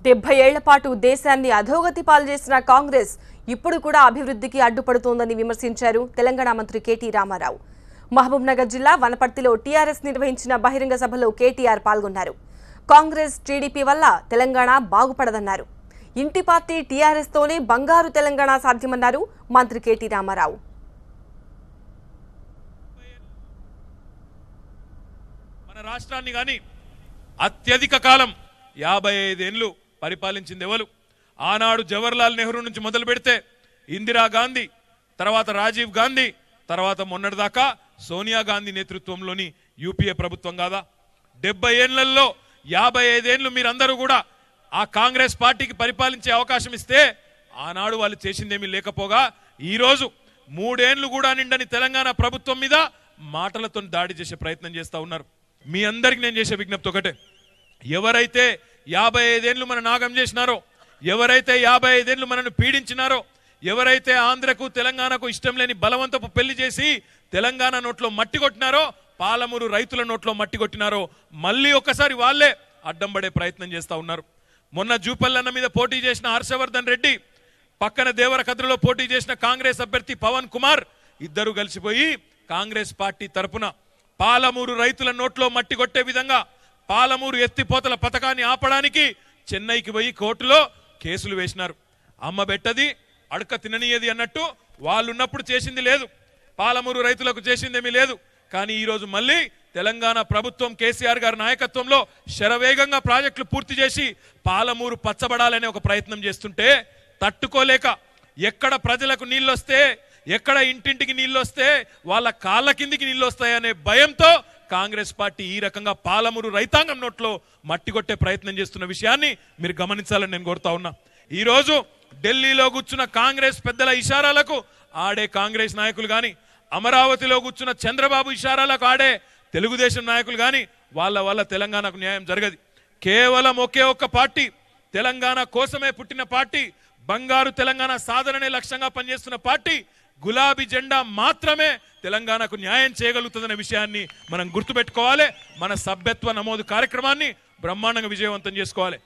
70 ఏళ్ల పాటు దేశాన్ని అధోగతి పాలు చేసిన కాంగ్రెస్ ఇప్పుడు కూడా అభివృద్ధికి అడ్డుపడుతోందని విమర్శించారు తెలంగాణ మంత్రి కేటీ రామారావు. మహబూబ్నగర్ జిల్లా వనపర్తిలో టీఆర్ఎస్ నిర్వహించిన బహిరంగ సభలో కేటీఆర్ పాల్గొన్నారు. కాంగ్రెస్ టీడీపీ వల్ల తెలంగాణ బాగుపడదన్నారు. ఇంటి పార్టీ టీఆర్ఎస్ తోనే బంగారు తెలంగాణ సాధ్యమన్నారు మంత్రి కేటీ రామారావు. మన రాష్ట్రాన్ని గాని అత్యధిక కాలం 55 ఏళ్లు పరిపాలించింది ఎవరు? ఆనాడు జవహర్లాల్ నెహ్రూ నుంచి మొదలు పెడితే ఇందిరాగాంధీ, తర్వాత రాజీవ్ గాంధీ, తర్వాత మొన్నటిదాకా సోనియా గాంధీ నేతృత్వంలోని యూపీఏ ప్రభుత్వం కాదా? 70 ఏళ్లలో 55 ఏళ్లు మీరందరూ కూడా ఆ కాంగ్రెస్ పార్టీకి పరిపాలించే అవకాశం ఇస్తే ఆనాడు వాళ్ళు చేసిందేమీ లేకపోగా ఈరోజు 3 ఏళ్లు కూడా నిండని తెలంగాణ ప్రభుత్వం మీద మాటలతో దాడి చేసే ప్రయత్నం చేస్తా ఉన్నారు. మీ అందరికి నేను చేసే విజ్ఞప్తి ఒకటే, ఎవరైతే 55 ఏళ్లు మన నాగం చేసినారో, ఎవరైతే 55 ఏళ్లు మనను పీడించినారో, ఎవరైతే ఆంధ్రకు తెలంగాణకు ఇష్టం లేని బలవంతపు పెళ్లి చేసి తెలంగాణ నోట్లో మట్టి కొట్టినారో, పాలమూరు రైతుల నోట్లో మట్టి కొట్టినారో, మళ్ళీ ఒక్కసారి వాళ్లే అడ్డం పడే ప్రయత్నం చేస్తా ఉన్నారు. మొన్న జూపల్లన్న మీద పోటీ చేసిన హర్షవర్ధన్ రెడ్డి, పక్కన దేవరకద్రలో పోటీ చేసిన కాంగ్రెస్ అభ్యర్థి పవన్ కుమార్ ఇద్దరు కలిసిపోయి కాంగ్రెస్ పార్టీ తరపున పాలమూరు రైతుల నోట్లో మట్టి కొట్టే విధంగా పాలమూరు ఎత్తిపోతల పథకాన్ని ఆపడానికి చెన్నైకి పోయి కోర్టులో కేసులు వేసినారు. అమ్మ బెట్టది అడక తిననీయది అన్నట్టు వాళ్ళున్నప్పుడు చేసింది లేదు, పాలమూరు రైతులకు చేసిందేమీ లేదు. కానీ ఈరోజు మళ్ళీ తెలంగాణ ప్రభుత్వం కేసీఆర్ గారి నాయకత్వంలో శరవేగంగా ప్రాజెక్టులు పూర్తి చేసి పాలమూరు పచ్చబడాలనే ఒక ప్రయత్నం చేస్తుంటే తట్టుకోలేక, ఎక్కడ ప్రజలకు నీళ్ళు వస్తే, ఎక్కడ ఇంటింటికి నీళ్ళు వస్తే వాళ్ళ కాళ్ళ కిందికి నీళ్ళు వస్తాయనే భయంతో కాంగ్రెస్ పార్టీ ఈ రకంగా పాలమూరు రైతాంగం నోట్లో మట్టి కొట్టే ప్రయత్నం చేస్తున్న విషయాన్ని మీరు గమనించాలని నేను కోరుతా ఉన్నా. ఈరోజు ఢిల్లీలో కూర్చున్న కాంగ్రెస్ పెద్దల ఇషారాలకు ఆడే కాంగ్రెస్ నాయకులు కానీ, అమరావతిలో కూర్చున్న చంద్రబాబు ఇషారాలకు ఆడే తెలుగుదేశం నాయకులు కానీ వాళ్ళ వల్ల తెలంగాణకు న్యాయం జరగదు. కేవలం ఒకే ఒక్క పార్టీ, తెలంగాణ కోసమే పుట్టిన పార్టీ, బంగారు తెలంగాణ సాధననే లక్ష్యంగా పనిచేస్తున్న పార్టీ, గులాబీ జెండా మాత్రమే తెలంగాణకు న్యాయం చేయగలుగుతుందనే విషయాన్ని మనం గుర్తుపెట్టుకోవాలి. మన సభ్యత్వ నమోదు కార్యక్రమాన్ని బ్రహ్మాండంగా విజయవంతం చేసుకోవాలి.